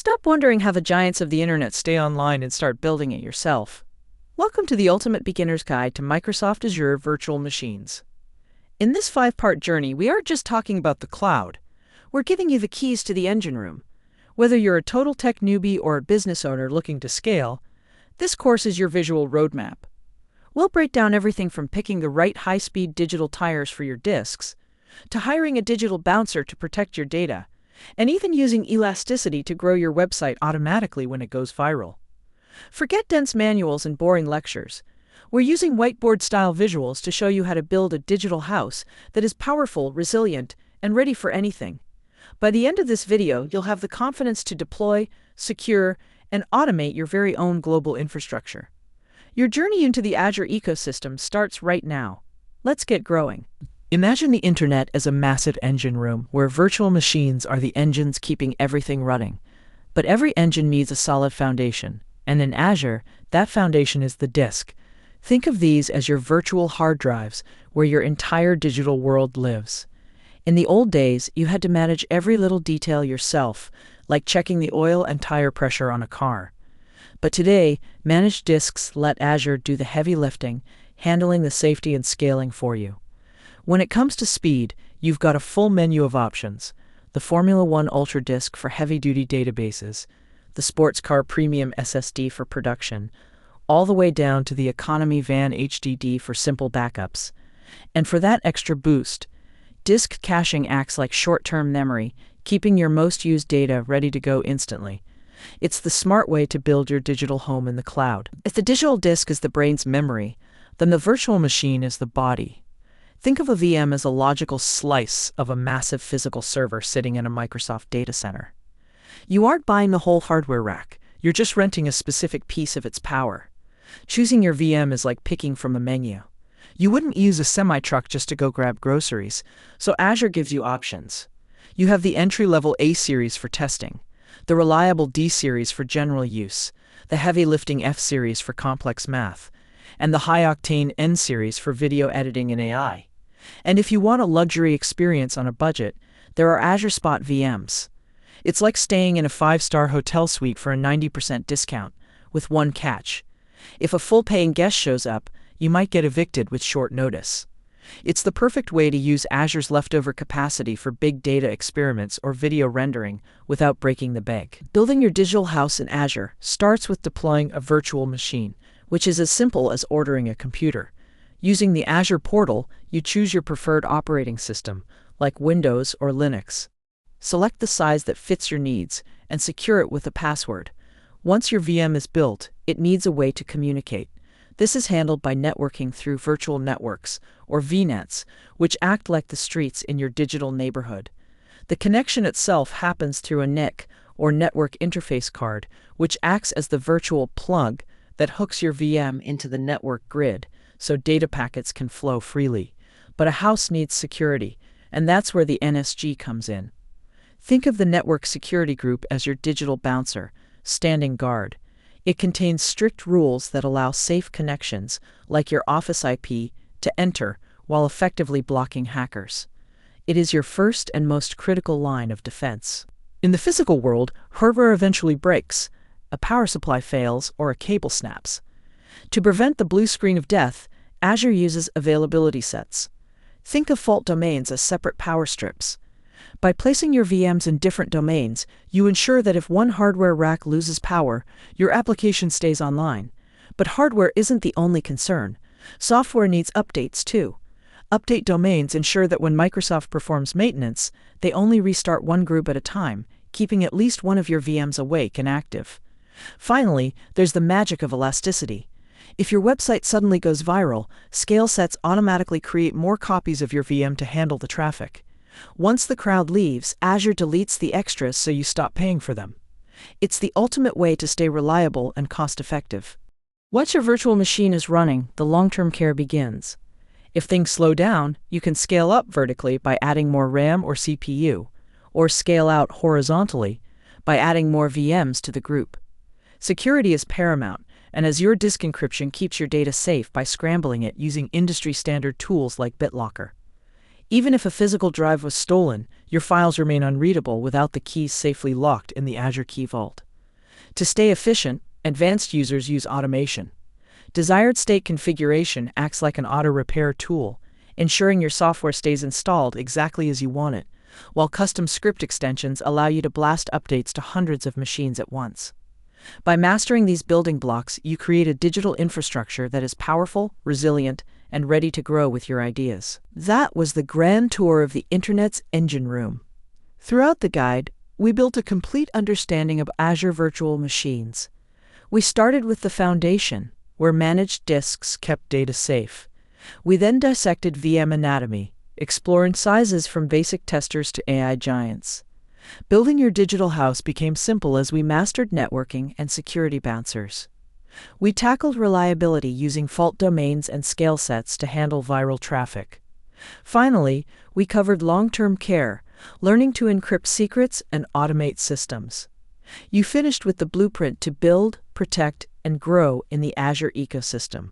Stop wondering how the giants of the internet stay online and start building it yourself. Welcome to the ultimate beginner's guide to Microsoft Azure virtual machines. In this 5-part journey, we aren't just talking about the cloud. We're giving you the keys to the engine room. Whether you're a total tech newbie or a business owner looking to scale, this course is your visual roadmap. We'll break down everything from picking the right high-speed digital tires for your disks, to hiring a digital bouncer to protect your data, and even using elasticity to grow your website automatically when it goes viral. Forget dense manuals and boring lectures. We're using whiteboard-style visuals to show you how to build a digital house that is powerful, resilient, and ready for anything. By the end of this video, you'll have the confidence to deploy, secure, and automate your very own global infrastructure. Your journey into the Azure ecosystem starts right now. Let's get growing. Imagine the internet as a massive engine room where virtual machines are the engines keeping everything running. But every engine needs a solid foundation, and in Azure, that foundation is the disk. Think of these as your virtual hard drives where your entire digital world lives. In the old days, you had to manage every little detail yourself, like checking the oil and tire pressure on a car. But today, managed disks let Azure do the heavy lifting, handling the safety and scaling for you. When it comes to speed, you've got a full menu of options: the Formula One Ultra Disk for heavy-duty databases, the Sports Car Premium SSD for production, all the way down to the Economy Van HDD for simple backups. And for that extra boost, disk caching acts like short-term memory, keeping your most used data ready to go instantly. It's the smart way to build your digital home in the cloud. If the digital disk is the brain's memory, then the virtual machine is the body. Think of a VM as a logical slice of a massive physical server sitting in a Microsoft data center. You aren't buying the whole hardware rack, you're just renting a specific piece of its power. Choosing your VM is like picking from a menu. You wouldn't use a semi-truck just to go grab groceries, so Azure gives you options. You have the entry-level A series for testing, the reliable D series for general use, the heavy-lifting F series for complex math, and the high-octane N series for video editing and AI. And if you want a luxury experience on a budget, there are Azure Spot VMs. It's like staying in a 5-star hotel suite for a 90% discount, with one catch. If a full-paying guest shows up, you might get evicted with short notice. It's the perfect way to use Azure's leftover capacity for big data experiments or video rendering without breaking the bank. Building your digital house in Azure starts with deploying a virtual machine, which is as simple as ordering a computer. Using the Azure portal, you choose your preferred operating system, like Windows or Linux. Select the size that fits your needs and secure it with a password. Once your VM is built, it needs a way to communicate. This is handled by networking through virtual networks, or VNets, which act like the streets in your digital neighborhood. The connection itself happens through a NIC, or network interface card, which acts as the virtual plug that hooks your VM into the network grid, so data packets can flow freely. But a house needs security, and that's where the NSG comes in. Think of the network security group as your digital bouncer, standing guard. It contains strict rules that allow safe connections, like your office IP, to enter while effectively blocking hackers. It is your first and most critical line of defense. In the physical world, hardware eventually breaks, a power supply fails, or a cable snaps. To prevent the blue screen of death, Azure uses availability sets. Think of fault domains as separate power strips. By placing your VMs in different domains, you ensure that if one hardware rack loses power, your application stays online. But hardware isn't the only concern. Software needs updates too. Update domains ensure that when Microsoft performs maintenance, they only restart one group at a time, keeping at least one of your VMs awake and active. Finally, there's the magic of elasticity. If your website suddenly goes viral, scale sets automatically create more copies of your VM to handle the traffic. Once the crowd leaves, Azure deletes the extras so you stop paying for them. It's the ultimate way to stay reliable and cost-effective. Once your virtual machine is running, the long-term care begins. If things slow down, you can scale up vertically by adding more RAM or CPU, or scale out horizontally by adding more VMs to the group. Security is paramount, and Azure Disk Encryption keeps your data safe by scrambling it using industry-standard tools like BitLocker. Even if a physical drive was stolen, your files remain unreadable without the keys safely locked in the Azure Key Vault. To stay efficient, advanced users use automation. Desired state configuration acts like an auto-repair tool, ensuring your software stays installed exactly as you want it, while custom script extensions allow you to blast updates to hundreds of machines at once. By mastering these building blocks, you create a digital infrastructure that is powerful, resilient, and ready to grow with your ideas. That was the grand tour of the Internet's engine room. Throughout the guide, we built a complete understanding of Azure virtual machines. We started with the foundation, where managed disks kept data safe. We then dissected VM anatomy, exploring sizes from basic testers to AI giants. Building your digital house became simple as we mastered networking and security bouncers. We tackled reliability using fault domains and scale sets to handle viral traffic. Finally, we covered long-term care, learning to encrypt secrets and automate systems. You finished with the blueprint to build, protect, and grow in the Azure ecosystem.